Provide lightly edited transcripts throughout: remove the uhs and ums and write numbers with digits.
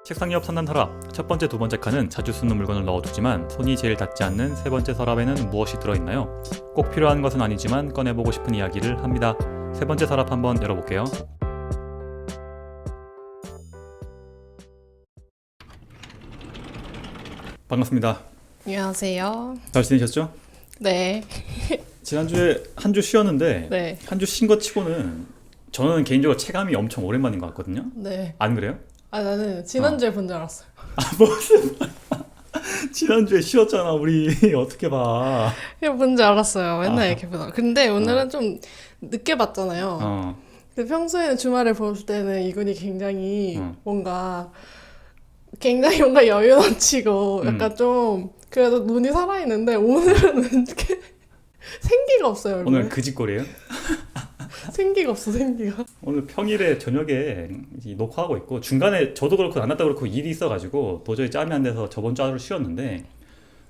책상 옆 상단 서랍. 첫 번째, 두 번째 칸은 자주 쓰는 물건을 넣어두지만 손이 제일 닿지 않는 세 번째 서랍에는 무엇이 들어있나요? 꼭 필요한 것은 아니지만 꺼내보고 싶은 이야기를 합니다. 세 번째 서랍 한번 열어볼게요. 반갑습니다. 안녕하세요. 잘 지내셨죠? 네. 지난주에 한 주 쉬었는데 네. 한 주 쉰 것 치고는 저는 개인적으로 체감이 엄청 오랜만인 것 같거든요. 네. 안 그래요? 아, 나는 지난주에 본 줄 알았어요. 무슨 지난주에 쉬었잖아 우리. 어떻게 봐. 그냥 본 줄 알았어요. 맨날 아. 이렇게 보다. 근데 오늘은 좀 늦게 봤잖아요. 근데 평소에는 주말에 볼 때는 이근이 굉장히 뭔가 여유 넘치고 약간 좀 그래도 눈이 살아있는데 오늘은 이렇게 생기가 없어요, 얼굴에. 오늘 그짓거리예요? 생기가 없어, 생기가. 오늘 평일에 저녁에 이제 녹화하고 있고 중간에 저도 그렇고 안났다 그렇고 일이 있어가지고 도저히 짬이 안 돼서 저번 주 하루 쉬었는데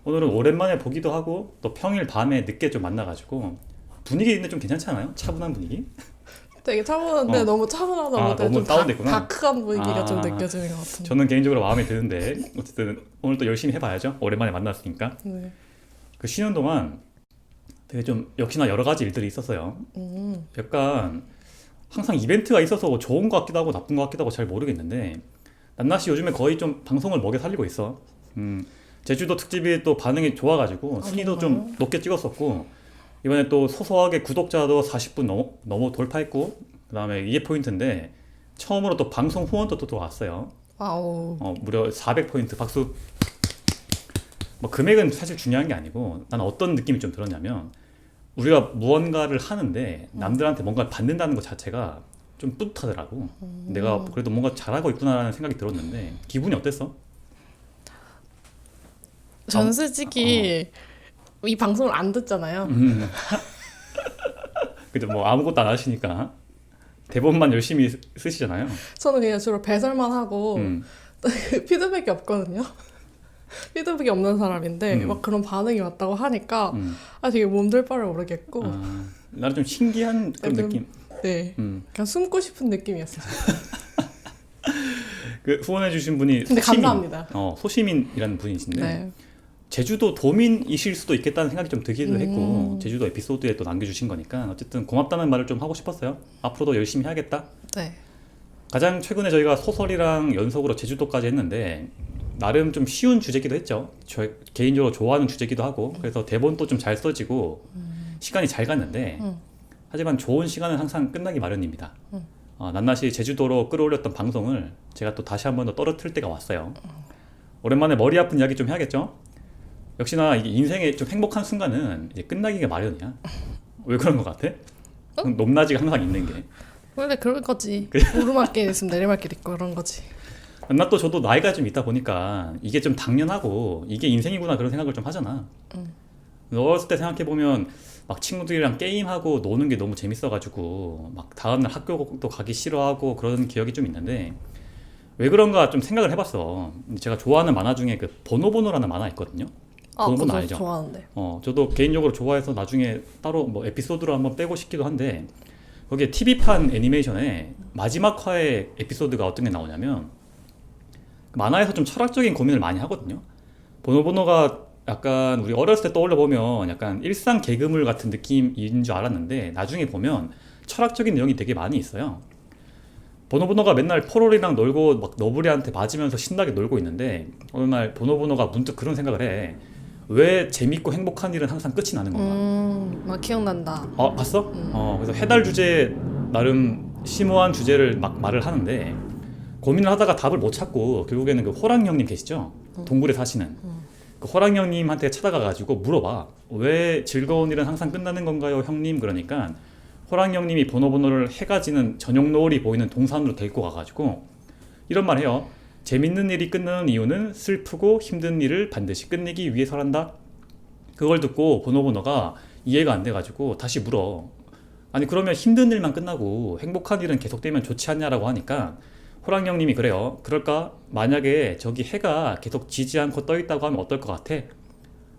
오늘은 오랜만에 보기도 하고 또 평일 밤에 늦게 좀 만나가지고 분위기는 좀 괜찮지 않아요? 차분한 분위기? 되게 차분한데 너무 차분하다 아, 못해 너무 좀 다운됐구나. 다크한 분위기가 아. 좀 느껴지는 것 같은데. 저는 개인적으로 마음에 드는데 어쨌든 오늘 또 열심히 해봐야죠. 오랜만에 만났으니까. 네. 그 쉬는 동안 되게 좀 역시나 여러 가지 일들이 있었어요. 약간 항상 이벤트가 있어서 좋은 것 같기도 하고 나쁜 것 같기도 하고 잘 모르겠는데 낱낱이 요즘에 거의 좀 방송을 먹여 살리고 있어. 제주도 특집이 또 반응이 좋아가지고 순위도 좀 높게 찍었었고 이번에 또 소소하게 구독자도 40분 넘어 돌파했고 그 다음에 이게 포인트인데 처음으로 또 방송 후원도 또 왔어요. 와우. 무려 400포인트 박수. 뭐 금액은 사실 중요한 게 아니고 나는 어떤 느낌이 좀 들었냐면 우리가 무언가를 하는데 남들한테 뭔가를 받는다는 것 자체가 좀 뿌듯하더라고. 내가 그래도 뭔가 잘하고 있구나라는 생각이 들었는데 기분이 어땠어? 저는 솔직히 이 방송을 안 듣잖아요. 근데 뭐 아무것도 안 하시니까 대본만 열심히 쓰시잖아요. 저는 그냥 주로 배설만 하고 피드백이 없거든요. 피드백이 없는 사람인데 막 그런 반응이 왔다고 하니까 되게 몸둘 바를 모르겠고 나는 좀 신기한 그런 좀, 느낌. 네. 그냥 숨고 싶은 느낌이었어요. 그 후원해주신 분이 근데 소시민, 감사합니다. 소시민이라는 분이신데 네. 제주도 도민이실 수도 있겠다는 생각이 좀 들기도 했고 제주도 에피소드에 또 남겨주신 거니까 어쨌든 고맙다는 말을 좀 하고 싶었어요. 앞으로도 열심히 해야겠다. 네. 가장 최근에 저희가 소설이랑 연속으로 제주도까지 했는데 나름 좀 쉬운 주제기도 했죠. 저 개인적으로 좋아하는 주제기도 하고 그래서 대본도 좀 잘 써지고 시간이 잘 갔는데 하지만 좋은 시간은 항상 끝나기 마련입니다. 낱낱이 제주도로 끌어올렸던 방송을 제가 또 다시 한 번 더 떨어뜨릴 때가 왔어요. 오랜만에 머리 아픈 이야기 좀 해야겠죠? 역시나 이게 인생의 좀 행복한 순간은 이제 끝나기가 마련이야. 왜 그런 것 같아? 높낮이가 항상 있는 게. 원래 그럴 거지. 오르막길 있으면 내리막길 있고 그런 거지. 나 또 저도 나이가 좀 있다 보니까 이게 좀 당연하고 이게 인생이구나 그런 생각을 좀 하잖아. 어렸을 때 생각해보면 막 친구들이랑 게임하고 노는 게 너무 재밌어가지고 막 다음날 학교도 가기 싫어하고 그런 기억이 좀 있는데 왜 그런가 좀 생각을 해봤어. 제가 좋아하는 만화 중에 그 보노보노라는 만화 있거든요. 보노보노 그거 알죠? 좋아하는데. 저도 개인적으로 좋아해서 나중에 따로 뭐 에피소드로 한번 빼고 싶기도 한데 거기에 TV판 애니메이션에 마지막 화의 에피소드가 어떤 게 나오냐면 만화에서 좀 철학적인 고민을 많이 하거든요. 보노보노가 약간 우리 어렸을 때 떠올려 보면 약간 일상 개그물 같은 느낌인 줄 알았는데 나중에 보면 철학적인 내용이 되게 많이 있어요. 보노보노가 맨날 포롤이랑 놀고 막 너구리한테 맞으면서 신나게 놀고 있는데 어느 날 보노보노가 문득 그런 생각을 해. 왜 재밌고 행복한 일은 항상 끝이 나는 건가? 막 기억난다. 봤어? 그래서 해달 주제 나름 심오한 주제를 막 말을 하는데 고민을 하다가 답을 못 찾고 결국에는 그 호랑 형님 계시죠? 동굴에 사시는 그 호랑 형님한테 찾아가가지고 물어봐. 왜 즐거운 일은 항상 끝나는 건가요, 형님? 그러니까 호랑 형님이 보노보노를 해가 지는 저녁 노을이 보이는 동산으로 데리고 가가지고 이런 말 해요. 재밌는 일이 끝나는 이유는 슬프고 힘든 일을 반드시 끝내기 위해서란다. 그걸 듣고 보노보노가 이해가 안 돼가지고 다시 물어. 아니 그러면 힘든 일만 끝나고 행복한 일은 계속되면 좋지 않냐라고 하니까 호랑 형님이 그래요. 그럴까? 만약에 저기 해가 계속 지지 않고 떠 있다고 하면 어떨 것 같아?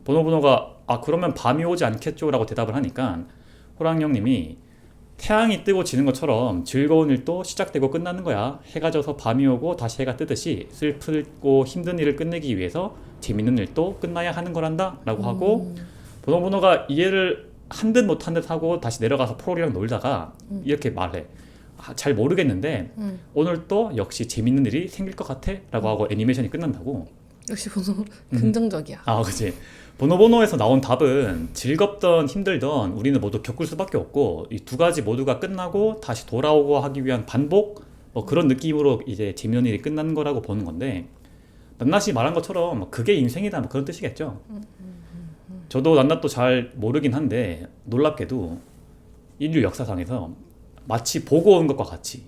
보노보노가 그러면 밤이 오지 않겠죠? 라고 대답을 하니까 호랑 형님이 태양이 뜨고 지는 것처럼 즐거운 일도 시작되고 끝나는 거야. 해가 져서 밤이 오고 다시 해가 뜨듯이 슬프고 힘든 일을 끝내기 위해서 재밌는 일도 끝나야 하는 거란다 라고 하고 보노보노가 이해를 한 듯 못한 듯 하고 다시 내려가서 프로리랑 놀다가 이렇게 말해. 잘 모르겠는데 오늘 또 역시 재밌는 일이 생길 것 같아 라고 하고 애니메이션이 끝난다고. 역시 보노 긍정적이야. 그치. 보노보노에서 나온 답은 즐겁던 힘들던 우리는 모두 겪을 수밖에 없고 이 두 가지 모두가 끝나고 다시 돌아오고 하기 위한 반복 뭐 그런 느낌으로 이제 재밌는 일이 끝나는 거라고 보는 건데 낱낱이 말한 것처럼 그게 인생이다 뭐 그런 뜻이겠죠. 저도 낱낱도 잘 모르긴 한데 놀랍게도 인류 역사상에서 마치 보고 온 것과 같이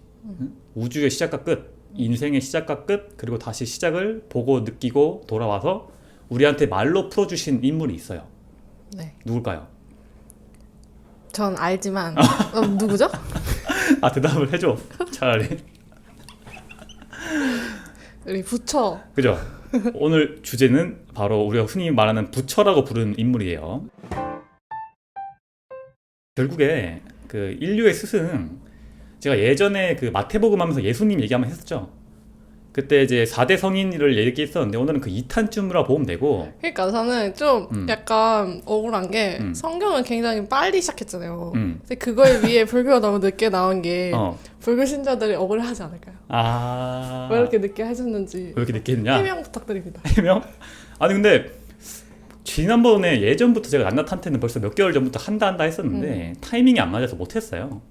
우주의 시작과 끝, 인생의 시작과 끝, 그리고 다시 시작을 보고 느끼고 돌아와서 우리한테 말로 풀어주신 인물이 있어요. 네. 누굴까요? 전 알지만 누구죠? 대답을 해줘. 차라리. 우리 부처. 그죠? 오늘 주제는 바로 우리가 흔히 말하는 부처라고 부르는 인물이에요. 결국에 그 인류의 스승, 제가 예전에 그 마태복음 하면서 예수님 얘기 한번 했었죠. 그때 이제 4대 성인을 얘기했었는데 오늘은 그 2탄쯤이라 보면 되고. 그러니까 저는 좀 약간 억울한 게 성경은 굉장히 빨리 시작했잖아요. 근데 그걸 위해 불교가 너무 늦게 나온 게 불교 신자들이 억울하지 않을까요? 왜 이렇게 늦게 하셨는지. 왜 이렇게 늦게 했냐? 해명 부탁드립니다. 해명? 아니 근데 지난번에 예전부터 제가 낱낱한테는 벌써 몇 개월 전부터 한다 했었는데 타이밍이 안 맞아서 못했어요.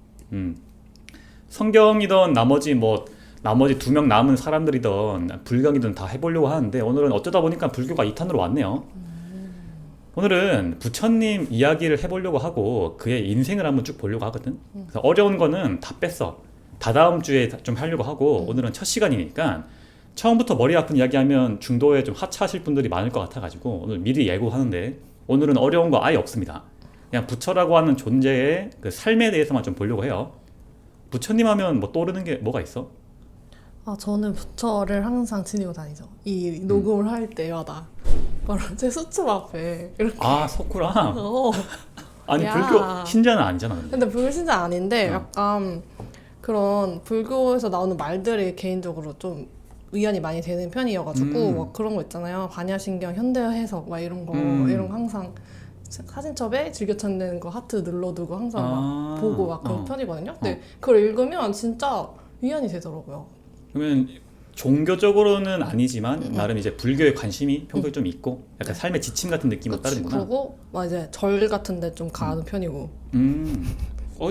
성경이던 나머지 2명 남은 사람들이던 불경이든 다 해보려고 하는데 오늘은 어쩌다 보니까 불교가 2탄으로 왔네요. 오늘은 부처님 이야기를 해보려고 하고 그의 인생을 한번 쭉 보려고 하거든. 그래서 어려운 거는 다 뺐어. 다다음 주에 좀 하려고 하고 오늘은 첫 시간이니까 처음부터 머리 아픈 이야기하면 중도에 좀 하차하실 분들이 많을 것 같아가지고 오늘 미리 예고하는데 오늘은 어려운 거 아예 없습니다. 그냥 부처라고 하는 존재의 그 삶에 대해서만 좀 보려고 해요. 부처님 하면 뭐 떠오르는 게 뭐가 있어? 저는 부처를 항상 지니고 다니죠. 이 녹음을 할 때마다 바로 제 수첩 앞에 이렇게. 석구랑? 아니 야. 불교 신자는 아니잖아. 근데 불교 신자 아닌데 약간 그런 불교에서 나오는 말들이 개인적으로 좀 의견이 많이 되는 편이어가지고 막 그런 거 있잖아요. 반야신경 현대어 해석 막 이런 거 이런 거 항상 사진첩에 즐겨 찾는 거 하트 눌러두고 항상 막 보고 막 그런 편이거든요. 근데 그걸 읽으면 진짜 위안이 되더라고요. 그러면 종교적으로는 아니지만 나름 이제 불교에 관심이 평소에 좀 있고 약간 삶의 지침 같은 느낌으로 따르는구나. 그리고 막 이제 절 같은데 좀 가는 편이고.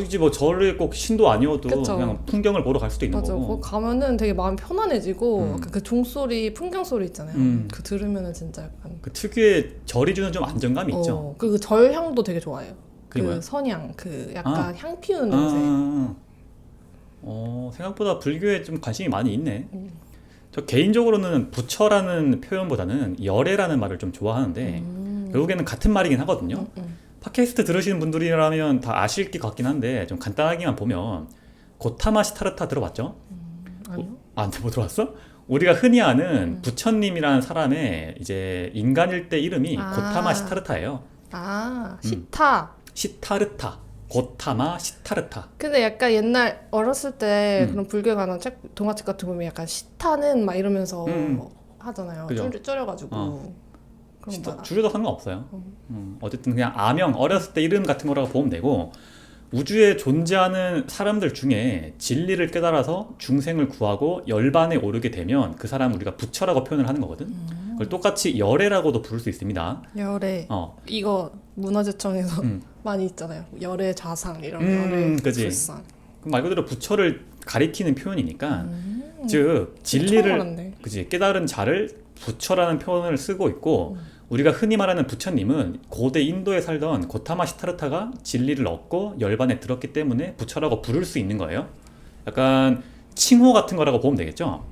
이제 뭐 절을 꼭 신도 아니어도 그쵸. 그냥 풍경을 보러 갈 수도 있는 맞아. 거고. 거기 가면은 되게 마음이 편안해지고 약간 그 종소리, 풍경 소리 있잖아요. 그 들으면은 진짜 약간 그 특유의 절이 주는 좀 안정감이 있죠. 그리고 절 향도 되게 좋아해요. 그게 뭐야? 선향, 그 약간 향 피우는 냄새. 생각보다 불교에 좀 관심이 많이 있네. 저 개인적으로는 부처라는 표현보다는 열애라는 말을 좀 좋아하는데 결국에는 같은 말이긴 하거든요. 팟캐스트 들으시는 분들이라면 다 아실 것 같긴 한데 좀 간단하게만 보면 고타마 시타르타 들어봤죠? 아니요? 뭐 들어봤어? 우리가 흔히 아는 부처님이라는 사람의 이제 인간일 때 이름이 고타마 시타르타예요. 시타. 시타르타. 고타마 시타르타. 근데 약간 옛날 어렸을 때 그런 불교에 관한 책, 동화책 같은 거 보면 약간 시타는 막 이러면서 하잖아요. 그죠? 줄여가지고. 그런 거 줄여도 상관없어요. 어쨌든 그냥 아명, 어렸을 때 이름 같은 거라고 보면 되고 우주에 존재하는 사람들 중에 진리를 깨달아서 중생을 구하고 열반에 오르게 되면 그 사람 우리가 부처라고 표현을 하는 거거든. 그걸 똑같이 열애라고도 부를 수 있습니다. 열애. 이거 문화재청에서 많이 있잖아요. 열애 자상 이런 열애 그치. 불상. 말 그대로 부처를 가리키는 표현이니까 즉 진리를 깨달은 자를 부처라는 표현을 쓰고 있고 우리가 흔히 말하는 부처님은 고대 인도에 살던 고타마 시타르타가 진리를 얻고 열반에 들었기 때문에 부처라고 부를 수 있는 거예요. 약간 칭호 같은 거라고 보면 되겠죠.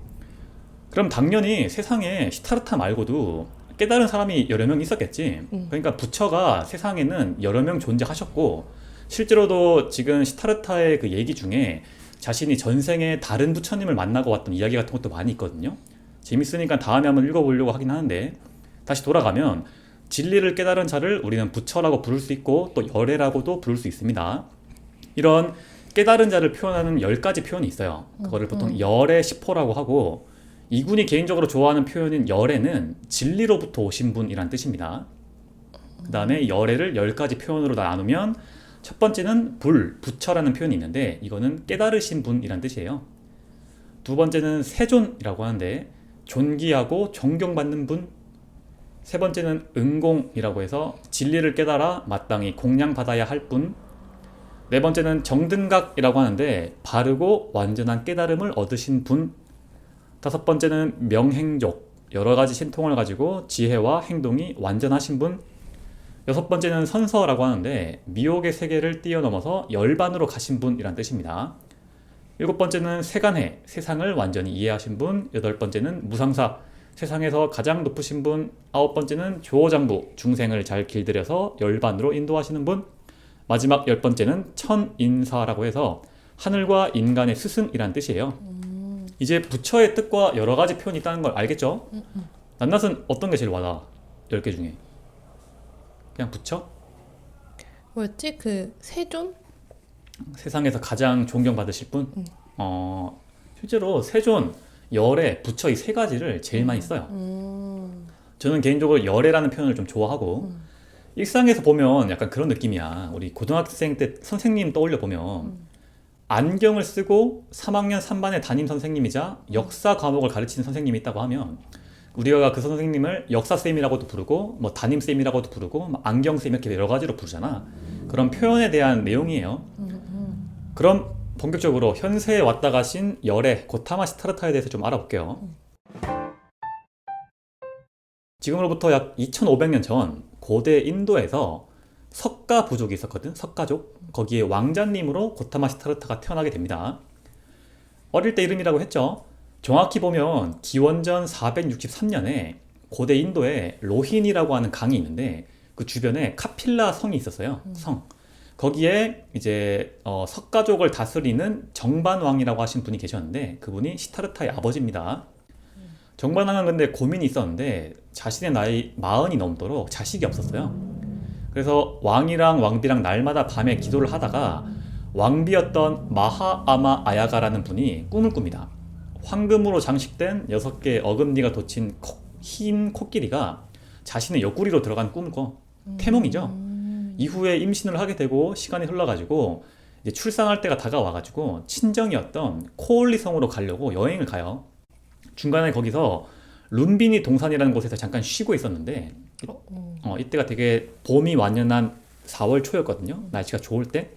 그럼 당연히 세상에 시타르타 말고도 깨달은 사람이 여러 명 있었겠지. 그러니까 부처가 세상에는 여러 명 존재하셨고 실제로도 지금 시타르타의 그 얘기 중에 자신이 전생에 다른 부처님을 만나고 왔던 이야기 같은 것도 많이 있거든요. 재밌으니까 다음에 한번 읽어보려고 하긴 하는데 다시 돌아가면 진리를 깨달은 자를 우리는 부처라고 부를 수 있고 또 열애라고도 부를 수 있습니다. 이런 깨달은 자를 표현하는 10가지 표현이 있어요. 그거를 보통 열의 시포라고 하고, 이군이 개인적으로 좋아하는 표현인 열애는 진리로부터 오신 분이란 뜻입니다. 그 다음에 열애를 10가지 표현으로 나누면 첫 번째는 부처라는 표현이 있는데 이거는 깨달으신 분이란 뜻이에요. 두 번째는 세존이라고 하는데 존귀하고 존경받는 분. 세 번째는 은공이라고 해서 진리를 깨달아 마땅히 공양받아야 할 분. 네 번째는 정등각이라고 하는데 바르고 완전한 깨달음을 얻으신 분. 다섯 번째는 명행족, 여러 가지 신통을 가지고 지혜와 행동이 완전하신 분. 여섯 번째는 선서라고 하는데 미혹의 세계를 뛰어넘어서 열반으로 가신 분이란 뜻입니다. 일곱 번째는 세간해, 세상을 완전히 이해하신 분. 여덟 번째는 무상사, 세상에서 가장 높으신 분. 아홉 번째는 조호장부, 중생을 잘 길들여서 열반으로 인도하시는 분. 마지막 열 번째는 천인사라고 해서 하늘과 인간의 스승이란 뜻이에요. 이제 부처의 뜻과 여러 가지 표현이 있다는 걸 알겠죠? 낱낱은 어떤 게 제일 와닿아? 10개 중에 그냥 부처? 뭐였지? 그 세존? 세상에서 가장 존경받으실 분? 실제로 세존, 열애, 부처 이 세 가지를 제일 많이 써요. 저는 개인적으로 열애라는 표현을 좀 좋아하고 일상에서 보면 약간 그런 느낌이야. 우리 고등학생 때 선생님 떠올려 보면 안경을 쓰고 3학년 3반의 담임 선생님이자 역사 과목을 가르치는 선생님이 있다고 하면 우리가 그 선생님을 역사쌤이라고도 부르고 뭐 담임쌤이라고도 부르고 뭐 안경쌤 이렇게 여러 가지로 부르잖아. 그런 표현에 대한 내용이에요. 그럼 본격적으로 현세에 왔다 가신 열애 고타마 시타르타에 대해서 좀 알아볼게요. 지금으로부터 약 2500년 전 고대 인도에서 석가 부족이 있었거든. 석가족. 거기에 왕자님으로 고타마 시타르타가 태어나게 됩니다. 어릴 때 이름이라고 했죠. 정확히 보면 기원전 463년에 고대 인도에 로힌이라고 하는 강이 있는데 그 주변에 카필라 성이 있었어요. 성. 거기에 이제 석가족을 다스리는 정반왕이라고 하신 분이 계셨는데 그분이 시타르타의 아버지입니다. 정반왕은 근데 고민이 있었는데 자신의 나이 40이 넘도록 자식이 없었어요. 그래서 왕이랑 왕비랑 날마다 밤에 기도를 하다가 왕비였던 마하아마 아야가라는 분이 꿈을 꿉니다. 황금으로 장식된 6개의 어금니가 돋친 흰 코끼리가 자신의 옆구리로 들어간 꿈을 꿔. 태몽이죠. 이후에 임신을 하게 되고 시간이 흘러가지고 이제 출산할 때가 다가와가지고 친정이었던 코올리 성으로 가려고 여행을 가요. 중간에 거기서 룬비니 동산이라는 곳에서 잠깐 쉬고 있었는데 이때가 되게 봄이 완연한 4월 초였거든요. 날씨가 좋을 때.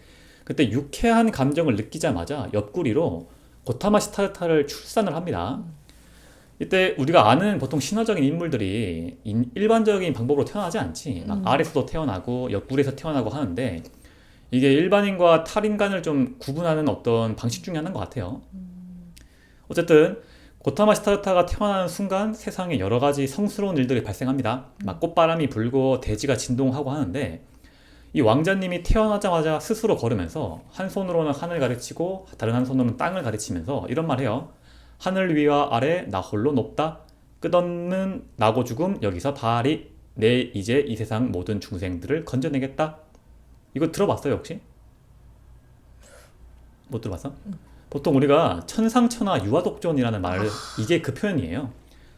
그때 유쾌한 감정을 느끼자마자 옆구리로 고타마 시타르타를 출산을 합니다. 이때 우리가 아는 보통 신화적인 인물들이 일반적인 방법으로 태어나지 않지. 막 알에서도 태어나고 옆구리에서 태어나고 하는데 이게 일반인과 탈인간을 좀 구분하는 어떤 방식 중에 하나인 것 같아요. 어쨌든 고타마 시타르타가 태어나는 순간 세상에 여러 가지 성스러운 일들이 발생합니다. 막 꽃바람이 불고 대지가 진동하고 하는데 이 왕자님이 태어나자마자 스스로 걸으면서 한 손으로는 하늘 가르치고 다른 한 손으로는 땅을 가르치면서 이런 말 해요. 하늘 위와 아래 나 홀로 높다. 끝없는 나고 죽음 여기서 바리. 내 이제 이 세상 모든 중생들을 건져내겠다. 이거 들어봤어요 혹시? 못 들어봤어? 보통 우리가 천상천하 유아독존이라는 말을 이게 그 표현이에요.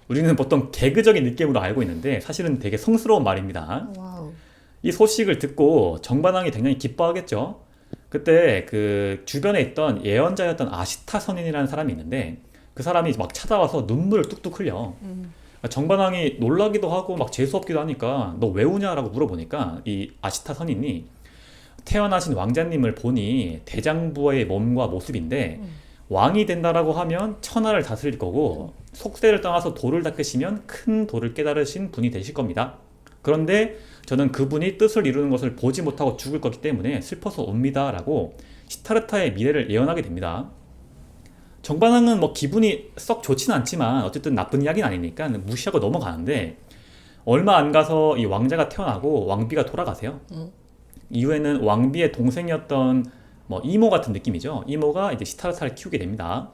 우리는 보통 개그적인 느낌으로 알고 있는데 사실은 되게 성스러운 말입니다. 와우. 이 소식을 듣고 정반왕이 굉장히 기뻐하겠죠. 그때 그 주변에 있던 예언자였던 아시타 선인이라는 사람이 있는데 그 사람이 막 찾아와서 눈물을 뚝뚝 흘려. 정반왕이 놀라기도 하고 막 재수없기도 하니까 너 왜 우냐라고 물어보니까 이 아시타 선인이 태어나신 왕자님을 보니 대장부의 몸과 모습인데 왕이 된다라고 하면 천하를 다스릴 거고 속세를 떠나서 도를 닦으시면 큰 도를 깨달으신 분이 되실 겁니다. 그런데 저는 그분이 뜻을 이루는 것을 보지 못하고 죽을 거기 때문에 슬퍼서 옵니다 라고 시타르타의 미래를 예언하게 됩니다. 정반왕은 뭐 기분이 썩 좋진 않지만 어쨌든 나쁜 이야기는 아니니까 무시하고 넘어가는데 얼마 안 가서 이 왕자가 태어나고 왕비가 돌아가세요. 이후에는 왕비의 동생이었던 뭐 이모 같은 느낌이죠. 이모가 이제 시타르타를 키우게 됩니다.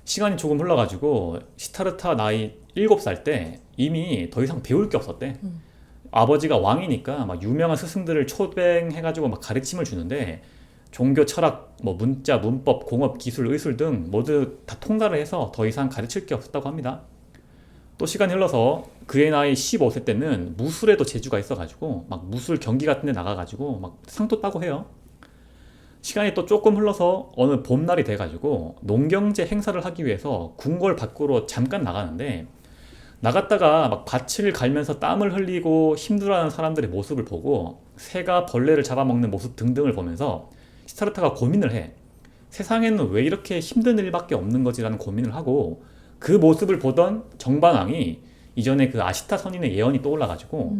시간이 조금 흘러가지고 시타르타 나이 7살 때 이미 더 이상 배울 게 없었대. 아버지가 왕이니까 막 유명한 스승들을 초빙해가지고 막 가르침을 주는데 종교, 철학, 뭐 문자, 문법, 공업, 기술, 의술 등 모두 다 통달을 해서 더 이상 가르칠 게 없었다고 합니다. 또 시간이 흘러서 그의 나이 15세 때는 무술에도 재주가 있어가지고 막 무술 경기 같은 데 나가가지고 막 상도 따고 해요. 시간이 또 조금 흘러서 어느 봄날이 돼가지고 농경제 행사를 하기 위해서 궁궐 밖으로 잠깐 나가는데, 나갔다가 막 밭을 갈면서 땀을 흘리고 힘들어하는 사람들의 모습을 보고 새가 벌레를 잡아먹는 모습 등등을 보면서 시타르타가 고민을 해. 세상에는 왜 이렇게 힘든 일밖에 없는 거지라는 고민을 하고, 그 모습을 보던 정반왕이 이전에 그 아시타 선인의 예언이 떠올라가지고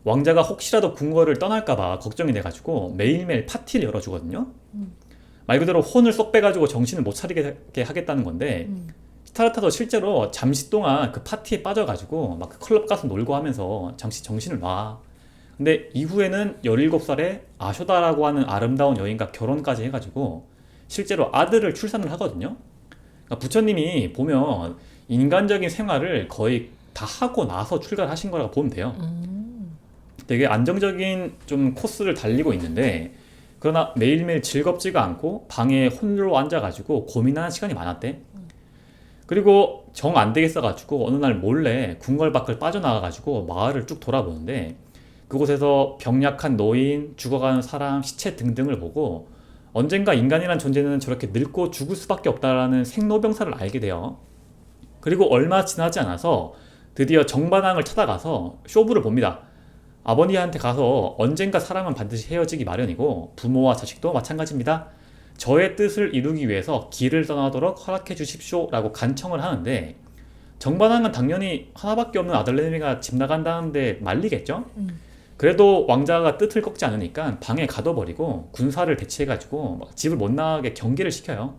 왕자가 혹시라도 궁궐을 떠날까봐 걱정이 돼가지고 매일매일 파티를 열어주거든요. 말 그대로 혼을 쏙 빼가지고 정신을 못 차리게 하겠다는 건데, 시타르타도 실제로 잠시 동안 그 파티에 빠져가지고 막 그 클럽 가서 놀고 하면서 잠시 정신을 놔. 근데 이후에는 17살에 아쇼다라고 하는 아름다운 여인과 결혼까지 해가지고 실제로 아들을 출산을 하거든요. 그러니까 부처님이 보면 인간적인 생활을 거의 다 하고 나서 출가하신 거라고 보면 돼요. 되게 안정적인 좀 코스를 달리고 있는데, 그러나 매일매일 즐겁지가 않고 방에 홀로 앉아가지고 고민하는 시간이 많았대. 그리고 정 안 되겠어가지고 어느 날 몰래 궁궐 밖을 빠져나가가지고 마을을 쭉 돌아보는데, 그곳에서 병약한 노인, 죽어가는 사람, 시체 등등을 보고 언젠가 인간이란 존재는 저렇게 늙고 죽을 수밖에 없다라는 생로병사를 알게 돼요. 그리고 얼마 지나지 않아서 드디어 정반왕을 찾아가서 쇼부를 봅니다. 아버님한테 가서 언젠가 사람은 반드시 헤어지기 마련이고 부모와 자식도 마찬가지입니다. 저의 뜻을 이루기 위해서 길을 떠나도록 허락해 주십시오 라고 간청을 하는데, 정반왕은 당연히 하나밖에 없는 아들내미가 집 나간다는데 말리겠죠? 그래도 왕자가 뜻을 꺾지 않으니까 방에 가둬버리고 군사를 배치해가지고 집을 못 나가게 경계를 시켜요.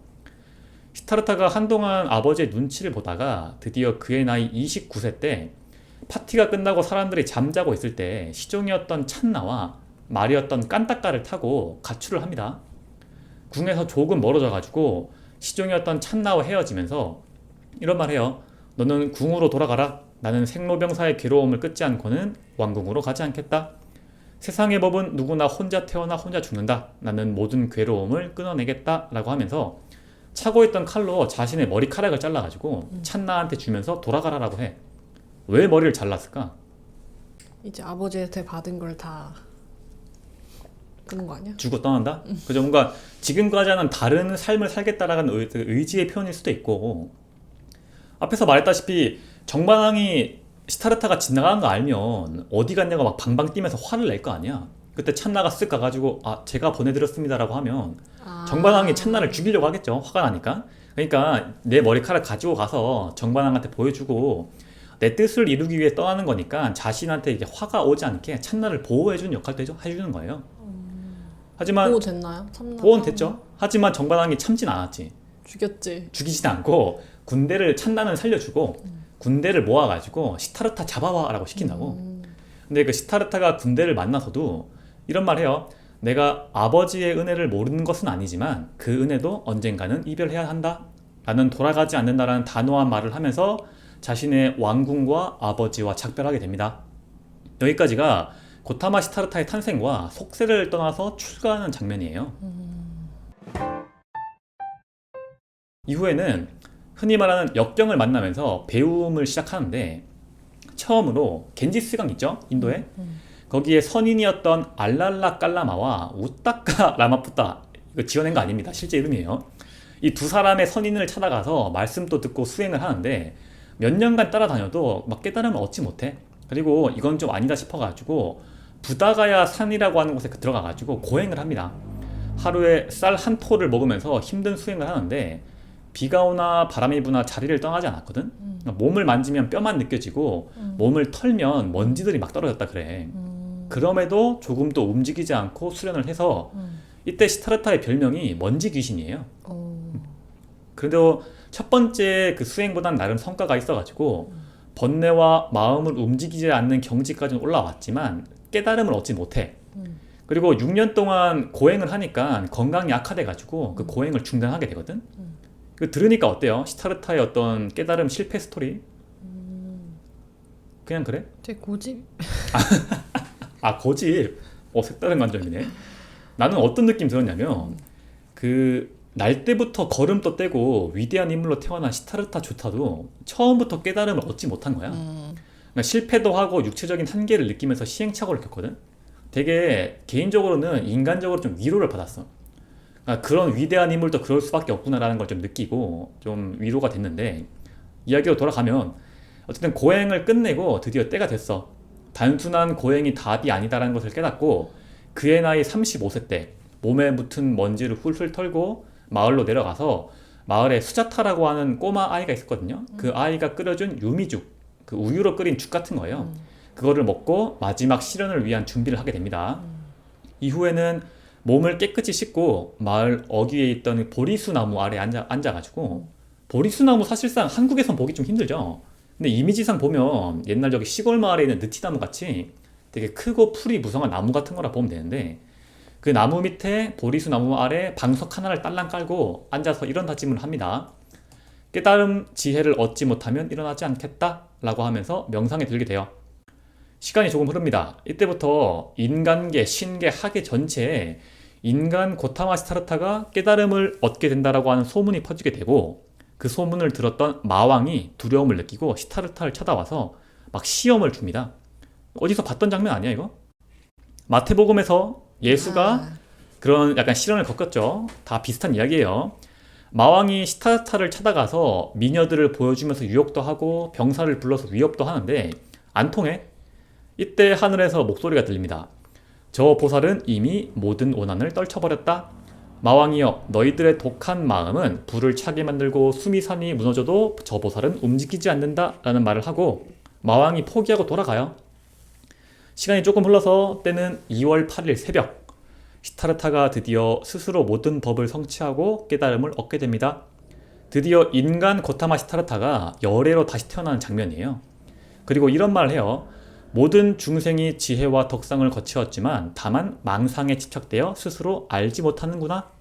시타르타가 한동안 아버지의 눈치를 보다가 드디어 그의 나이 29세 때 파티가 끝나고 사람들이 잠자고 있을 때 시종이었던 찬나와 말이었던 깐따까를 타고 가출을 합니다. 궁에서 조금 멀어져가지고 시종이었던 찬나와 헤어지면서 이런 말 해요. 너는 궁으로 돌아가라. 나는 생로병사의 괴로움을 끊지 않고는 왕궁으로 가지 않겠다. 세상의 법은 누구나 혼자 태어나 혼자 죽는다. 나는 모든 괴로움을 끊어내겠다 라고 하면서 차고 있던 칼로 자신의 머리카락을 잘라가지고 찬나한테 주면서 돌아가라라고 해. 왜 머리를 잘랐을까? 이제 아버지한테 받은 걸 다 그런 거 아니야? 주고 떠난다? 그죠? 뭔가 지금까지는 다른 삶을 살겠다라는 의지의 표현일 수도 있고, 앞에서 말했다시피 정반왕이 시타르타가 지나가는 거 알면 어디 갔냐고 막 방방 뛰면서 화를 낼 거 아니야. 그때 찬나가 쓱 가가지고 제가 보내드렸습니다라고 하면 정반왕이 찬나를 죽이려고 하겠죠. 화가 나니까. 그러니까 내 머리카락 가지고 가서 정반왕한테 보여주고 내 뜻을 이루기 위해 떠나는 거니까 자신한테 이게 화가 오지 않게 찬나를 보호해주는 역할도 해주는 거예요. 하지만 보호 됐나요? 보호는 됐죠. 하지만 정반왕이 참진 않았지. 죽였지. 죽이진 않고 군대를 찬나는 살려주고 군대를 모아가지고 시타르타 잡아와 라고 시킨다고. 근데 그 시타르타가 군대를 만나서도 이런 말 해요. 내가 아버지의 은혜를 모르는 것은 아니지만 그 은혜도 언젠가는 이별해야 한다 라는, 돌아가지 않는다라는 단호한 말을 하면서 자신의 왕궁과 아버지와 작별하게 됩니다. 여기까지가 고타마 시타르타의 탄생과 속세를 떠나서 출가하는 장면이에요. 이후에는 흔히 말하는 역경을 만나면서 배움을 시작하는데, 처음으로 겐지스강 있죠? 인도에? 거기에 선인이었던 알랄라 깔라마와 우따까 라마푸타, 이거 지어낸 거 아닙니다. 실제 이름이에요. 이 두 사람의 선인을 찾아가서 말씀도 듣고 수행을 하는데 몇 년간 따라다녀도 막 깨달음을 얻지 못해. 그리고 이건 좀 아니다 싶어가지고 부다가야 산이라고 하는 곳에 들어가가지고 고행을 합니다. 하루에 쌀 한 포를 먹으면서 힘든 수행을 하는데 비가 오나 바람이 부나 자리를 떠나지 않았거든. 몸을 만지면 뼈만 느껴지고 몸을 털면 먼지들이 막 떨어졌다 그래. 그럼에도 조금도 움직이지 않고 수련을 해서 이때 시타르타의 별명이 먼지 귀신이에요. 그래도 첫 번째 그 수행보단 나름 성과가 있어가지고 번뇌와 마음을 움직이지 않는 경지까지는 올라왔지만 깨달음을 얻지 못해. 그리고 6년 동안 고행을 하니까 건강이 악화돼가지고 그 고행을 중단하게 되거든. 그 들으니까 어때요? 시타르타의 어떤 깨달음 실패 스토리? 그냥 그래? 되게 고집. 고집. 색다른 관점이네. 나는 어떤 느낌 들었냐면 그 날 때부터 걸음도 떼고 위대한 인물로 태어난 시타르타 조타도 처음부터 깨달음을 얻지 못한 거야. 그러니까 실패도 하고 육체적인 한계를 느끼면서 시행착오를 겪거든. 되게 개인적으로는 인간적으로 좀 위로를 받았어. 그러니까 그런 위대한 인물도 그럴 수밖에 없구나라는 걸 좀 느끼고 좀 위로가 됐는데, 이야기로 돌아가면 어쨌든 고행을 끝내고 드디어 때가 됐어. 단순한 고행이 답이 아니다라는 것을 깨닫고 그의 나이 35세 때 몸에 묻은 먼지를 훌훌 털고 마을로 내려가서 마을에 수자타라고 하는 꼬마 아이가 있었거든요. 그 아이가 끓여준 유미죽, 그 우유로 끓인 죽 같은 거예요. 그거를 먹고 마지막 실현을 위한 준비를 하게 됩니다. 이후에는 몸을 깨끗이 씻고 마을 어귀에 있던 보리수 나무 아래 앉아가지고, 보리수 나무 사실상 한국에선 보기 좀 힘들죠. 근데 이미지상 보면 옛날 저기 시골 마을에 있는 느티나무 같이 되게 크고 풀이 무성한 나무 같은 거라 보면 되는데, 그 나무 밑에 보리수 나무 아래 방석 하나를 딸랑 깔고 앉아서 이런 다짐을 합니다. 깨달음 지혜를 얻지 못하면 일어나지 않겠다 라고 하면서 명상에 들게 돼요. 시간이 조금 흐릅니다. 이때부터 인간계, 신계, 하계 전체에 인간 고타마 시타르타가 깨달음을 얻게 된다라고 하는 소문이 퍼지게 되고, 그 소문을 들었던 마왕이 두려움을 느끼고 시타르타를 찾아와서 막 시험을 줍니다. 어디서 봤던 장면 아니야 이거? 마태복음에서 예수가 그런 약간 시련을 겪었죠. 다 비슷한 이야기예요. 마왕이 시타르타를 찾아가서 미녀들을 보여주면서 유혹도 하고 병사를 불러서 위협도 하는데 안 통해. 이때 하늘에서 목소리가 들립니다. 저 보살은 이미 모든 원한을 떨쳐버렸다. 마왕이여, 너희들의 독한 마음은 불을 차게 만들고 수미산이 무너져도 저 보살은 움직이지 않는다 라는 말을 하고 마왕이 포기하고 돌아가요. 시간이 조금 흘러서 때는 2월 8일 새벽, 시타르타가 드디어 스스로 모든 법을 성취하고 깨달음을 얻게 됩니다. 드디어 인간 고타마 시타르타가 열애로 다시 태어나는 장면이에요. 그리고 이런 말을 해요. 모든 중생이 지혜와 덕상을 거치었지만 다만 망상에 집착되어 스스로 알지 못하는구나.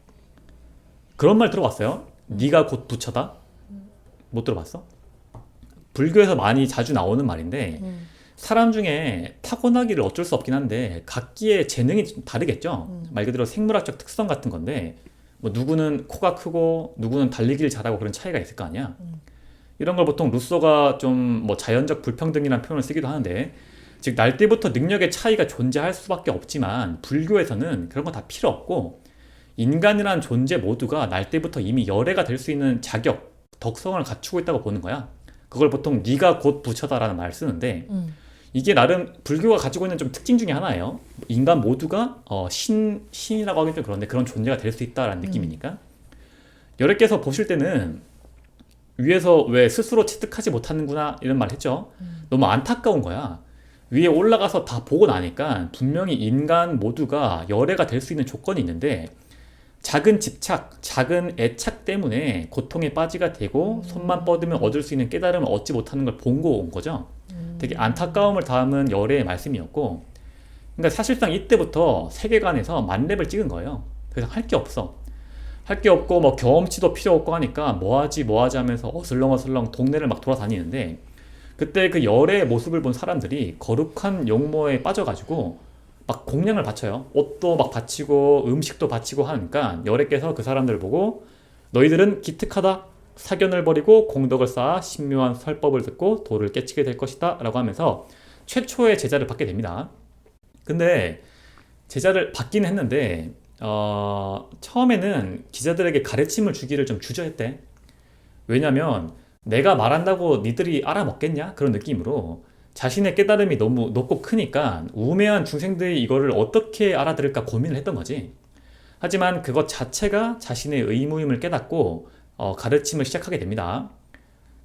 그런 말 들어봤어요? 네가 곧 부처다? 못 들어봤어? 불교에서 많이 자주 나오는 말인데 사람 중에 타고나기를 어쩔 수 없긴 한데 각기의 재능이 좀 다르겠죠. 말 그대로 생물학적 특성 같은 건데 뭐 누구는 코가 크고 누구는 달리기를 잘하고 그런 차이가 있을 거 아니야. 이런 걸 보통 루소가 좀 뭐 자연적 불평등이라는 표현을 쓰기도 하는데, 즉 날 때부터 능력의 차이가 존재할 수밖에 없지만 불교에서는 그런 거 다 필요 없고 인간이라는 존재 모두가 날 때부터 이미 열애가 될 수 있는 자격, 덕성을 갖추고 있다고 보는 거야. 그걸 보통 네가 곧 부처다라는 말을 쓰는데 이게 나름 불교가 가지고 있는 좀 특징 중에 하나예요. 인간 모두가 신이라고 하긴 좀 그런데 그런 존재가 될 수 있다라는 느낌이니까. 여러께서 보실 때는 위에서 왜 스스로 체득하지 못하는구나 이런 말 했죠. 너무 안타까운 거야. 위에 올라가서 다 보고 나니까 분명히 인간 모두가 열애가 될 수 있는 조건이 있는데 작은 집착, 작은 애착 때문에 고통에 빠지게 되고 손만 뻗으면 얻을 수 있는 깨달음을 얻지 못하는 걸 본고 온 거죠. 되게 안타까움을 담은 열애의 말씀이었고, 그러니까 사실상 이때부터 세계관에서 만렙을 찍은 거예요. 그래서 할 게 없어. 할 게 없고 뭐 경험치도 필요 없고 하니까 뭐하지 하면서 어슬렁어슬렁 동네를 막 돌아다니는데, 그때 그 열애의 모습을 본 사람들이 거룩한 용모에 빠져가지고 막 공양을 바쳐요. 옷도 막 바치고 음식도 바치고 하니까 열애께서 그 사람들을 보고 너희들은 기특하다. 사견을 버리고 공덕을 쌓아 신묘한 설법을 듣고 도를 깨치게 될 것이다 라고 하면서 최초의 제자를 받게 됩니다. 근데 제자를 받긴 했는데 처음에는 기자들에게 가르침을 주기를 좀 주저했대. 왜냐면 내가 말한다고 니들이 알아먹겠냐? 그런 느낌으로 자신의 깨달음이 너무 높고 크니까 우매한 중생들이 이거를 어떻게 알아들을까 고민을 했던 거지. 하지만 그것 자체가 자신의 의무임을 깨닫고 가르침을 시작하게 됩니다.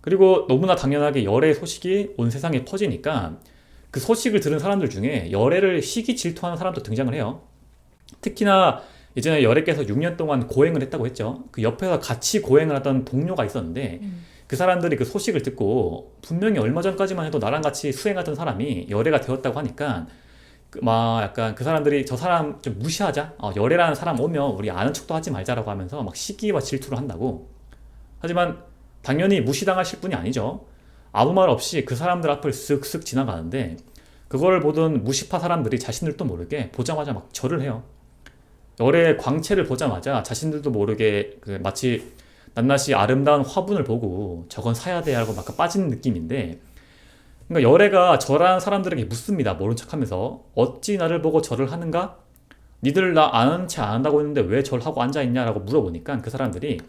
그리고 너무나 당연하게 열애의 소식이 온 세상에 퍼지니까 그 소식을 들은 사람들 중에 열애를 시기 질투하는 사람도 등장을 해요. 특히나 예전에 열애께서 6년 동안 고행을 했다고 했죠. 그 옆에서 같이 고행을 하던 동료가 있었는데 그 사람들이 그 소식을 듣고 분명히 얼마 전까지만 해도 나랑 같이 수행하던 사람이 열애가 되었다고 하니까 막 약간 그 사람들이 저 사람 좀 무시하자, 열애라는 사람 오면 우리 아는 척도 하지 말자라고 하면서 막 시기와 질투를 한다고. 하지만 당연히 무시당하실 분이 아니죠. 아무 말 없이 그 사람들 앞을 쓱쓱 지나가는데 그걸 보던 무시파 사람들이 자신들도 모르게 보자마자 막 절을 해요. 열의 광채를 보자마자 자신들도 모르게 그 마치 낱낱이 아름다운 화분을 보고 저건 사야 돼 하고 막 빠지는 느낌인데, 그러니까 열애가 절한 사람들에게 묻습니다. 모른 척하면서 어찌 나를 보고 절을 하는가? 니들 나 아는 채 안 한다고 했는데 왜 절하고 앉아있냐라고 물어보니까 그 사람들이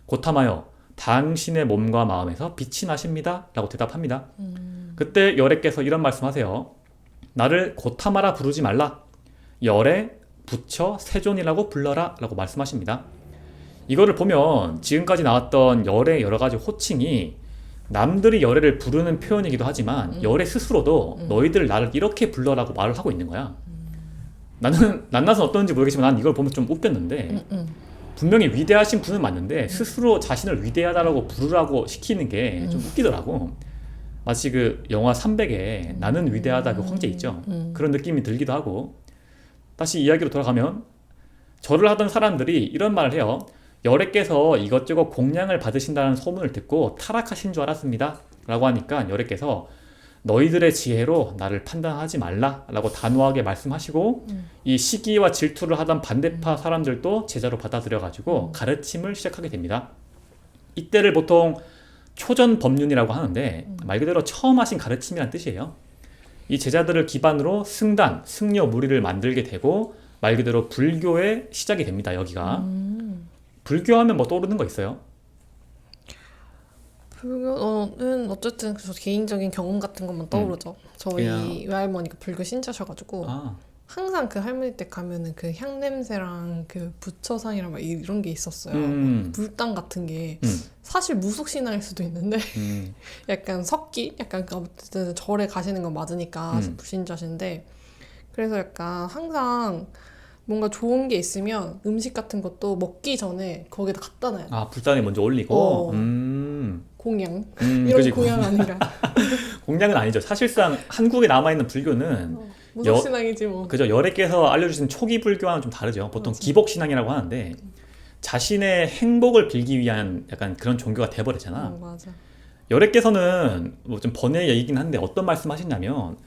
고탐하여 당신의 몸과 마음에서 빛이 나십니다 라고 대답합니다. 그때 열애께서 이런 말씀하세요. 나를 고탐하라 부르지 말라. 열애 부처 세존이라고 불러라 라고 말씀하십니다. 이거를 보면 지금까지 나왔던 열의 여러 가지 호칭이 남들이 열애를 부르는 표현이기도 하지만 열애 스스로도 너희들 나를 이렇게 불러라고 말을 하고 있는 거야. 나는 낱낱은 어떤지 모르겠지만 난 이걸 보면서 좀 웃겼는데, 분명히 위대하신 분은 맞는데 스스로 자신을 위대하다라고 부르라고 시키는 게 좀 웃기더라고. 마치 그 영화 300에 나는 위대하다 그 황제 있죠. 그런 느낌이 들기도 하고. 다시 이야기로 돌아가면 절을 하던 사람들이 이런 말을 해요. 열애께서 이것저것 공양을 받으신다는 소문을 듣고 타락하신 줄 알았습니다 라고 하니까 열애께서 너희들의 지혜로 나를 판단하지 말라 라고 단호하게 말씀하시고 이 시기와 질투를 하던 반대파 사람들도 제자로 받아들여 가지고 가르침을 시작하게 됩니다. 이때를 보통 초전 법륜이라고 하는데 말 그대로 처음 하신 가르침이란 뜻이에요. 이 제자들을 기반으로 승단, 승려 무리를 만들게 되고 말 그대로 불교의 시작이 됩니다. 여기가. 불교하면 뭐 떠오르는 거 있어요? 불교는 어쨌든 저 개인적인 경험 같은 것만 떠오르죠. 저희 그냥- 외할머니가 불교 신자셔가지고 아, 항상 그 할머니 댁 가면은 그 향 냄새랑 그 부처상이랑 막 이런 게 있었어요. 불당 같은 게 사실 무속 신앙일 수도 있는데 약간 섞기, 약간 그 어쨌든 절에 가시는 건 맞으니까 불신자신데, 그래서 약간 항상 뭔가 좋은 게 있으면 음식 같은 것도 먹기 전에 거기다 갖다 놔요. 아 불단에 먼저 올리고. 어. 공양 이런 그지. 공양 아닌가? 공양은 아니죠. 사실상 한국에 남아있는 불교는 무속 여- 신앙이지 뭐. 그죠. 열애께서 알려주신 초기 불교와는 좀 다르죠. 보통 맞아. 기복신앙이라고 하는데 자신의 행복을 빌기 위한 약간 그런 종교가 돼버렸잖아. 맞아. 열애께서는 뭐 좀 번외의 얘기긴 한데 어떤 말씀하시냐면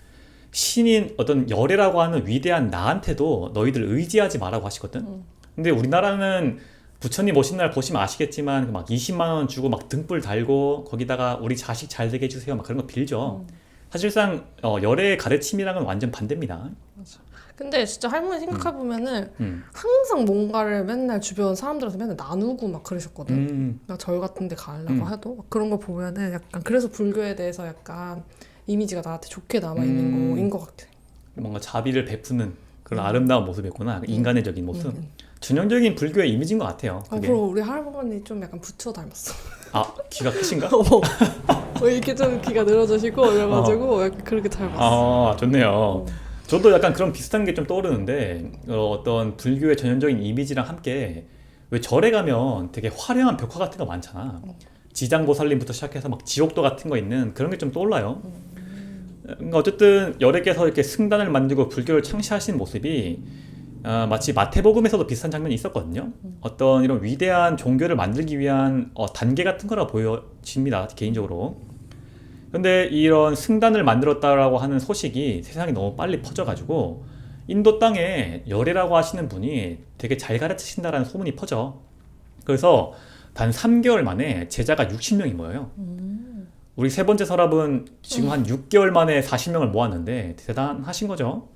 신인 어떤 열애라고 하는 위대한 나한테도 너희들 의지하지 말라고 하시거든. 근데 우리나라는 부처님 오신 날 보시면 아시겠지만 막 20만 원 주고 막 등불 달고 거기다가 우리 자식 잘 되게 해주세요 막 그런 거 빌죠. 사실상 열애의 가르침이랑은 완전 반대입니다. 근데 진짜 할머니 생각해보면은 음. 항상 뭔가를 맨날 주변 사람들한테 맨날 나누고 막 그러셨거든. 음. 막 절 같은 데 가려고 해도 막 그런 거 보면은 약간 그래서 불교에 대해서 약간 이미지가 나한테 좋게 남아있는 거인 것 같아. 뭔가 자비를 베푸는 그런 아름다운 모습이었구나. 인간의적인 모습. 전형적인 불교의 이미지인 것 같아요. 그게. 앞으로 우리 할머니 좀 약간 부처 닮았어. 아, 귀가 크신가? 이렇게 좀 귀가 늘어지시고 이래가지고 약간 그렇게 닮았어. 아, 좋네요. 저도 약간 그런 비슷한 게 좀 떠오르는데 어떤 불교의 전형적인 이미지랑 함께 왜 절에 가면 되게 화려한 벽화 같은 거 많잖아. 지장보살님부터 시작해서 막 지옥도 같은 거 있는 그런 게 좀 떠올라요. 그러니까 어쨌든 열애께서 이렇게 승단을 만들고 불교를 창시하신 모습이 마치 마태복음에서도 비슷한 장면이 있었거든요. 어떤 이런 위대한 종교를 만들기 위한 단계 같은 거라 보여집니다. 개인적으로. 근데 이런 승단을 만들었다라고 하는 소식이 세상에 너무 빨리 퍼져가지고 인도 땅에 열애라고 하시는 분이 되게 잘 가르치신다라는 소문이 퍼져. 그래서 단 3개월 만에 제자가 60명이 모여요. 우리 세 번째 서랍은 지금 한 6개월 만에 40명을 모았는데 대단하신 거죠.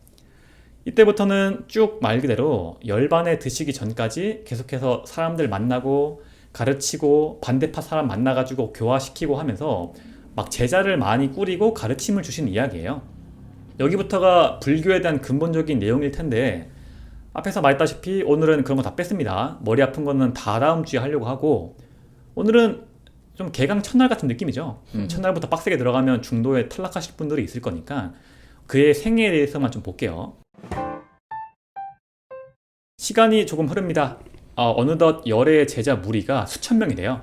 이때부터는 쭉 말 그대로 열반에 드시기 전까지 계속해서 사람들 만나고 가르치고 반대파 사람 만나가지고 교화시키고 하면서 막 제자를 많이 꾸리고 가르침을 주신 이야기예요. 여기부터가 불교에 대한 근본적인 내용일 텐데 앞에서 말했다시피 오늘은 그런 거 다 뺐습니다. 머리 아픈 거는 다 다음 주에 하려고 하고 오늘은 좀 개강 첫날 같은 느낌이죠. 첫날부터 빡세게 들어가면 중도에 탈락하실 분들이 있을 거니까 그의 생애에 대해서만 좀 볼게요. 시간이 조금 흐릅니다. 어느덧 열애의 제자 무리가 수천 명이 돼요.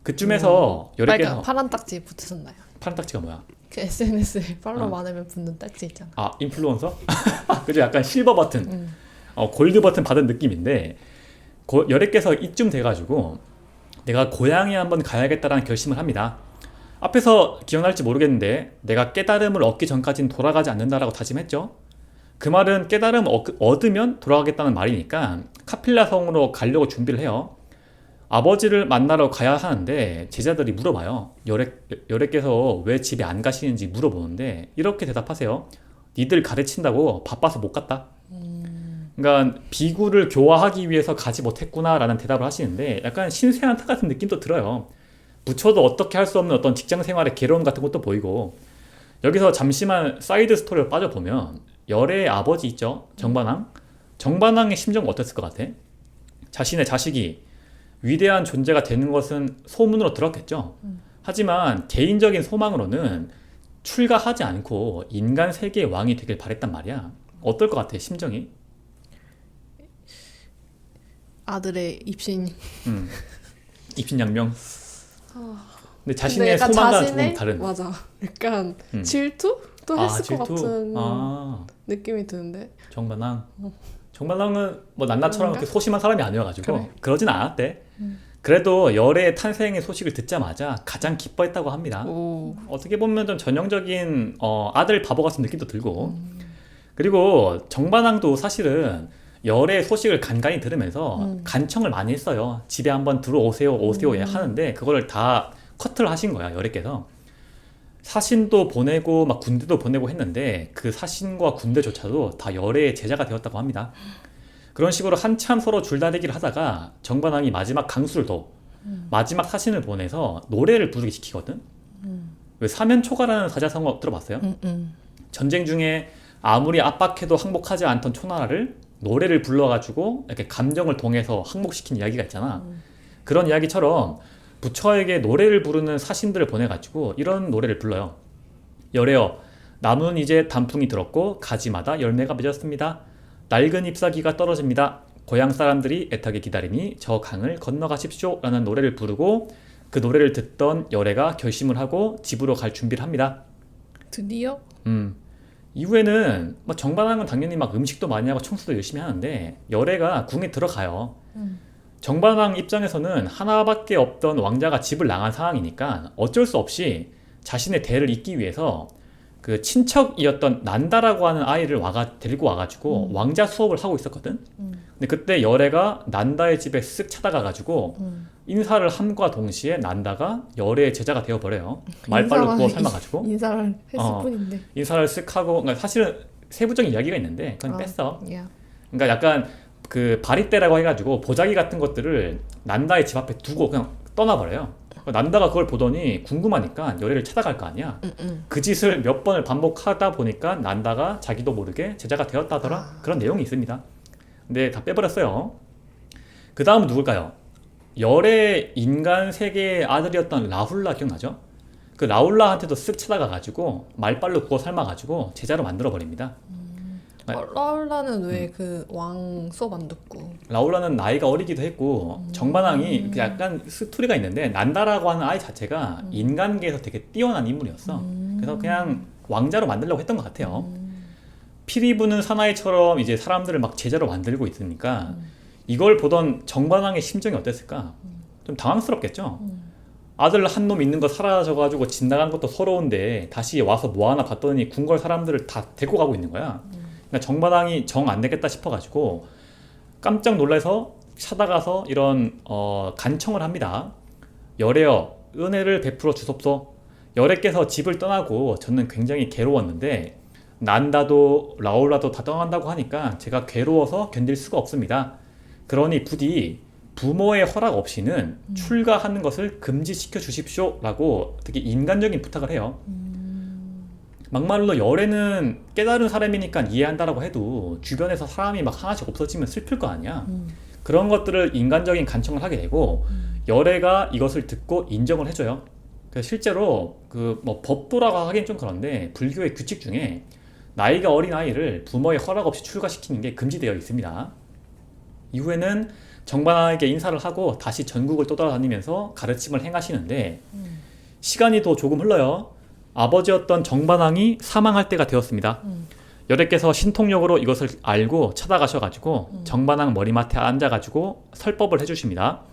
그쯤에서 열애께서 빨간 파란 딱지 붙으셨나요? 파란 딱지가 뭐야? 그 SNS에 팔로우 많으면 붙는 딱지 있잖아. 아, 인플루언서? 그죠? 약간 실버 버튼, 골드 버튼 받은 느낌인데 열애께서 이쯤 돼가지고 내가 고향에 한번 가야겠다라는 결심을 합니다. 앞에서 기억날지 모르겠는데 내가 깨달음을 얻기 전까지는 돌아가지 않는다라고 다짐했죠. 그 말은 깨달음 얻으면 돌아가겠다는 말이니까 카필라 성으로 가려고 준비를 해요. 아버지를 만나러 가야 하는데 제자들이 물어봐요. 열애께서 왜 집에 안 가시는지 물어보는데 이렇게 대답하세요. 니들 가르친다고 바빠서 못 갔다. 그러니까 비구를 교화하기 위해서 가지 못했구나라는 대답을 하시는데 약간 신세한타 같은 느낌도 들어요. 부처도 어떻게 할 수 없는 어떤 직장 생활의 괴로움 같은 것도 보이고 여기서 잠시만 사이드 스토리로 빠져보면 열애의 아버지 있죠? 정반왕. 정반왕의 심정은 어땠을 것 같아? 자신의 자식이 위대한 존재가 되는 것은 소문으로 들었겠죠. 하지만 개인적인 소망으로는 출가하지 않고 인간 세계의 왕이 되길 바랬단 말이야. 어떨 것 같아, 심정이? 아들의 입신. 입신양명. 아, 근데 근데 자신의 약간 소망과는 자신의 조금 다른. 맞아. 약간 음. 질투도 했을 것 질투? 같은 아, 느낌이 드는데. 정반왕. 정반왕은 뭐 난나처럼 그런가? 그렇게 소심한 사람이 아니어가지고 그래. 그러진 않았대. 그래도 열애의 탄생의 소식을 듣자마자 가장 기뻐했다고 합니다. 오. 어떻게 보면 좀 전형적인 아들 바보 같은 느낌도 들고 그리고 정반왕도 사실은 열의 소식을 간간히 들으면서 간청을 많이 했어요. 집에 한번 들어오세요 오세요 하는데 그걸 다 커트를 하신 거야 열애께서. 사신도 보내고 막 군대도 보내고 했는데 그 사신과 군대조차도 다 열애의 제자가 되었다고 합니다. 그런 식으로 한참 서로 줄다리기를 하다가 정반왕이 마지막 강수를 둬 마지막 사신을 보내서 노래를 부르게 시키거든. 왜 사면초가라는 사자성어 들어봤어요? 전쟁 중에 아무리 압박해도 항복하지 않던 초나라를 노래를 불러가지고 이렇게 감정을 동해서 항복시킨 이야기가 있잖아. 그런 이야기처럼 부처에게 노래를 부르는 사신들을 보내가지고 이런 노래를 불러요. 열애여, 나무는 이제 단풍이 들었고 가지마다 열매가 맺었습니다. 낡은 잎사귀가 떨어집니다. 고향 사람들이 애타게 기다리니 저 강을 건너가십시오 라는 노래를 부르고 그 노래를 듣던 열애가 결심을 하고 집으로 갈 준비를 합니다. 드디어? 이후에는 뭐 정반왕은 당연히 막 음식도 많이 하고 청소도 열심히 하는데 열애가 궁에 들어가요. 정반왕 입장에서는 하나밖에 없던 왕자가 집을 나간 상황이니까 어쩔 수 없이 자신의 대를 잇기 위해서 그 친척이었던 난다라고 하는 아이를 데리고 와가지고 왕자 수업을 하고 있었거든. 근데 그때 열애가 난다의 집에 쓱 찾아가가지고 인사를 함과 동시에 난다가 열애의 제자가 되어버려요. 말빨로 구워 삶아가지고 인사를 했을 뿐인데. 인사를 쓱 하고 그러니까 사실은 세부적인 이야기가 있는데 그건 뺐어. 야. 그러니까 약간 그 바리떼라고 해가지고 보자기 같은 것들을 난다의 집 앞에 두고 그냥 떠나버려요. 난다가 그걸 보더니 궁금하니까 열애를 찾아갈 거 아니야. 그 짓을 몇 번을 반복하다 보니까 난다가 자기도 모르게 제자가 되었다더라. 그런 내용이 있습니다. 근데 다 빼버렸어요. 그 다음은 누굴까요? 열의 인간 세계의 아들이었던 라훌라 기억나죠? 그 라훌라한테도 쓱 찾아가가지고 말빨로 구워 삶아가지고 제자로 만들어버립니다. 라울라는 왜 그 왕 수업 안 듣고? 라울라는 나이가 어리기도 했고 정반왕이 그 약간 스토리가 있는데 난다라고 하는 아이 자체가 인간계에서 되게 뛰어난 인물이었어. 그래서 그냥 왕자로 만들려고 했던 것 같아요. 피리 부는 사나이처럼 이제 사람들을 막 제자로 만들고 있으니까 이걸 보던 정반왕의 심정이 어땠을까? 좀 당황스럽겠죠? 아들 한 놈 있는 거 사라져가지고 집 나간 것도 서러운데 다시 와서 뭐 하나 봤더니 궁궐 사람들을 다 데리고 가고 있는 거야. 그러니까 정반왕이 정 안 되겠다 싶어가지고 깜짝 놀라서 찾아가서 이런 간청을 합니다. 열애여, 은혜를 베풀어 주sob소. 열애께서 집을 떠나고 저는 굉장히 괴로웠는데 난다도 라울라도 다 떠난다고 하니까 제가 괴로워서 견딜 수가 없습니다. 그러니 부디 부모의 허락 없이는 출가하는 것을 금지시켜 주십시오 라고 되게 인간적인 부탁을 해요. 막말로 열애는 깨달은 사람이니까 이해한다라고 해도 주변에서 사람이 막 하나씩 없어지면 슬플 거 아니야. 그런 것들을 인간적인 간청을 하게 되고 열애가 이것을 듣고 인정을 해줘요. 그래서 실제로 그 뭐 법도라고 하긴 좀 그런데 불교의 규칙 중에 나이가 어린 아이를 부모의 허락 없이 출가시키는 게 금지되어 있습니다. 이후에는 정반왕에게 인사를 하고 다시 전국을 떠돌아다니면서 가르침을 행하시는데 시간이 더 조금 흘러요. 아버지였던 정반왕이 사망할 때가 되었습니다. 열애께서 신통력으로 이것을 알고 찾아가셔가지고 정반왕 머리맡에 앉아가지고 설법을 해주십니다.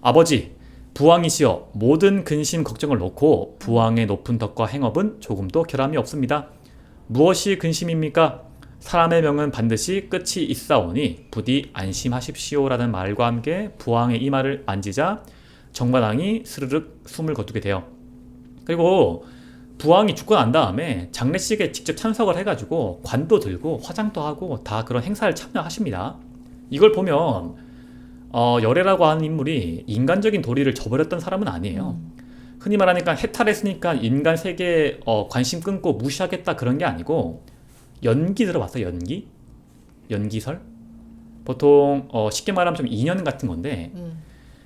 아버지, 부왕이시여 모든 근심 걱정을 놓고 부왕의 높은 덕과 행업은 조금도 결함이 없습니다. 무엇이 근심입니까? 사람의 명은 반드시 끝이 있사오니 부디 안심하십시오라는 말과 함께 부왕의 이마를 만지자 정반왕이 스르륵 숨을 거두게 돼요. 그리고 부왕이 죽고 난 다음에 장례식에 직접 참석을 해가지고 관도 들고 화장도 하고 다 그런 행사를 참여하십니다. 이걸 보면 열애라고 하는 인물이 인간적인 도리를 저버렸던 사람은 아니에요. 흔히 말하니까 해탈했으니까 인간 세계에 관심 끊고 무시하겠다 그런 게 아니고 연기 들어봤어? 연기? 연기설? 보통 쉽게 말하면 좀 인연 같은 건데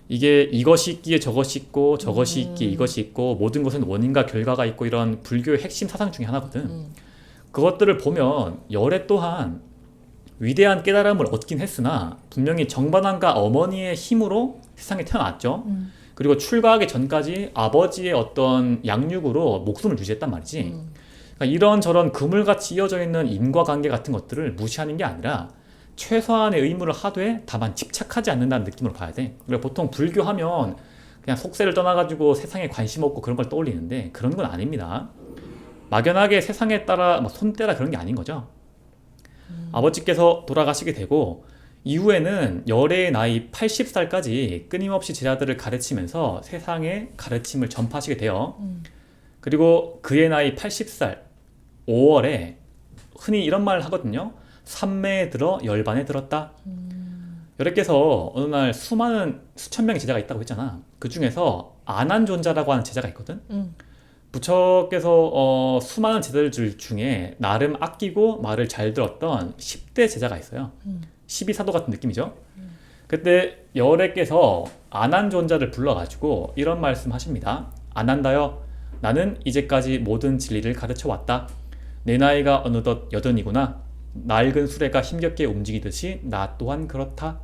이게 이것이 있기에 저것이 있고 저것이 있기에 이것이 있고 모든 것은 원인과 결과가 있고 이런 불교의 핵심 사상 중에 하나거든. 그것들을 보면 열애 또한 위대한 깨달음을 얻긴 했으나 분명히 정반왕과 어머니의 힘으로 세상에 태어났죠. 그리고 출가하기 전까지 아버지의 어떤 양육으로 목숨을 유지했단 말이지. 그러니까 이런저런 그물같이 이어져 있는 인과관계 같은 것들을 무시하는 게 아니라 최소한의 의무를 하되 다만 집착하지 않는다는 느낌으로 봐야 돼. 그리고 보통 불교하면 그냥 속세를 떠나가지고 세상에 관심 없고 그런 걸 떠올리는데 그런 건 아닙니다. 막연하게 세상에 따라 손대라 그런 게 아닌 거죠. 아버지께서 돌아가시게 되고 이후에는 열애의 나이 80살까지 끊임없이 제자들을 가르치면서 세상에 가르침을 전파하시게 돼요. 그리고 그의 나이 80살 5월에 흔히 이런 말을 하거든요. 삼매에 들어 열반에 들었다. 여래께서 어느 날 수천 명의 제자가 있다고 했잖아. 그 중에서 안한존자라고 하는 제자가 있거든. 부처께서 수많은 제자들 중에 나름 아끼고 말을 잘 들었던 10대 제자가 있어요. 12사도 같은 느낌이죠. 그때 열애께서 안한존자를 불러가지고 이런 말씀 하십니다. 안한다여, 나는 이제까지 모든 진리를 가르쳐 왔다. 내 나이가 어느덧 80이구나. 낡은 수레가 힘겹게 움직이듯이 나 또한 그렇다.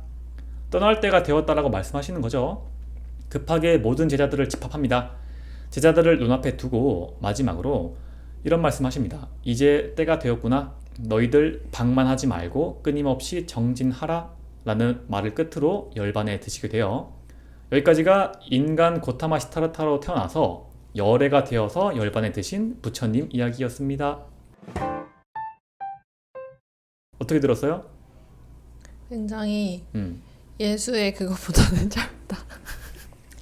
떠날 때가 되었다라고 말씀하시는 거죠. 급하게 모든 제자들을 집합합니다. 제자들을 눈앞에 두고 마지막으로 이런 말씀하십니다. 이제 때가 되었구나. 너희들 방만하지 말고 끊임없이 정진하라 라는 말을 끝으로 열반에 드시게 돼요. 여기까지가 인간 고타마 시타르타로 태어나서 열애가 되어서 열반에 드신 부처님 이야기였습니다. 어떻게 들었어요? 굉장히 예수의 그거보다는 짧다.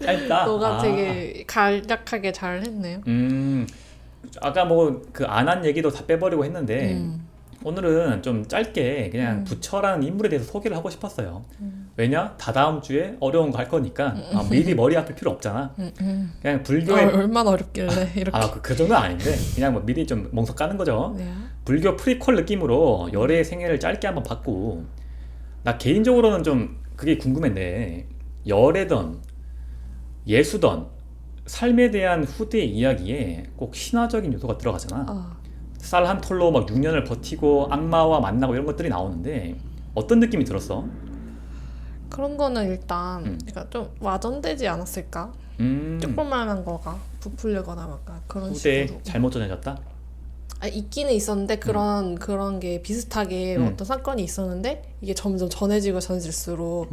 짧다? 너가 되게 간략하게 잘 했네요. 아까 뭐 그 안한 얘기도 다 빼버리고 했는데 오늘은 좀 짧게 그냥 부처라는 인물에 대해서 소개를 하고 싶었어요. 왜냐? 다다음 주에 어려운 거 할 거니까 미리 머리 아플 필요 없잖아. 그냥 불교의 얼마나 어렵길래 이렇게. 그 정도는 아닌데 그냥 뭐 미리 좀 멍석 까는 거죠. 네. 불교 프리퀄 느낌으로 열애의 생애를 짧게 한번 봤고 나 개인적으로는 좀 그게 궁금했네. 열애던 예수던 삶에 대한 후대의 이야기에 꼭 신화적인 요소가 들어가잖아. 쌀 한 톨로 막 6년을 버티고 악마와 만나고 이런 것들이 나오는데 어떤 느낌이 들었어? 그런 거는 일단 그러니까 좀 와전되지 않았을까? 조그만한 거가 부풀려거나 막 그런 후대에 식으로. 잘못 전해졌다? 있기는 있었는데 그런 게 비슷하게 어떤 사건이 있었는데 이게 점점 전해지고 전해질수록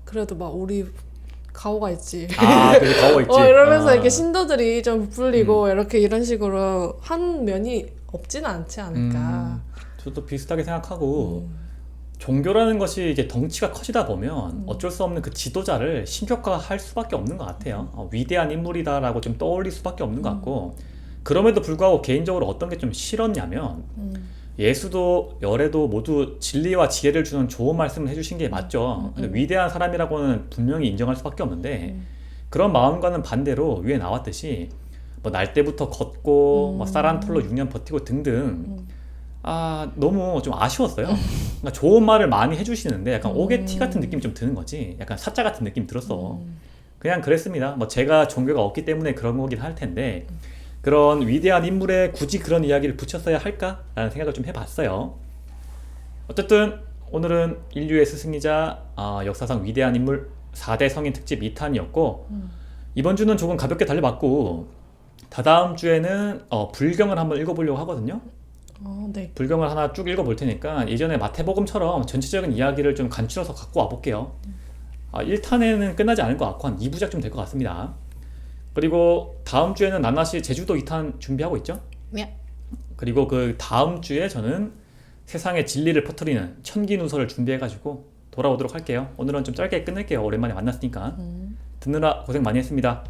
그래도 막 우리 가오가 있지. 그래 가오가 있지. 이러면서 이렇게 신도들이 좀 부풀리고 이런 식으로 한 면이 없지는 않지 않을까. 저도 비슷하게 생각하고 종교라는 것이 이게 덩치가 커지다 보면 어쩔 수 없는 그 지도자를 신격화할 수밖에 없는 것 같아요. 위대한 인물이다라고 좀 떠올릴 수밖에 없는 것 같고 그럼에도 불구하고 개인적으로 어떤 게 좀 싫었냐면 예수도 열애도 모두 진리와 지혜를 주는 좋은 말씀을 해주신 게 맞죠. 위대한 사람이라고는 분명히 인정할 수밖에 없는데 그런 마음과는 반대로 위에 나왔듯이 뭐 날 때부터 걷고 뭐 쌀 한 톨로 6년 버티고 등등 너무 좀 아쉬웠어요. 그러니까 좋은 말을 많이 해주시는데 약간 오게티 같은 느낌이 좀 드는 거지. 약간 사짜 같은 느낌이 들었어. 그냥 그랬습니다. 뭐 제가 종교가 없기 때문에 그런 거긴 할 텐데 그런 위대한 인물에 굳이 그런 이야기를 붙였어야 할까라는 생각을 좀 해봤어요. 어쨌든 오늘은 인류의 스승이자 역사상 위대한 인물 4대 성인 특집 2탄이었고 이번 주는 조금 가볍게 달려봤고 다다음 주에는 불경을 한번 읽어보려고 하거든요. 네. 불경을 하나 쭉 읽어볼 테니까 예전에 마태복음처럼 전체적인 이야기를 좀 간추려서 갖고 와볼게요. 1탄에는 끝나지 않을 것 같고 한 2부작쯤 될 것 같습니다. 그리고 다음 주에는 나나씨 제주도 2탄 준비하고 있죠? 네. 그리고 그 다음 주에 저는 세상의 진리를 퍼뜨리는 천기누설을 준비해가지고 돌아오도록 할게요. 오늘은 좀 짧게 끝낼게요. 오랜만에 만났으니까. 듣느라 고생 많이 했습니다.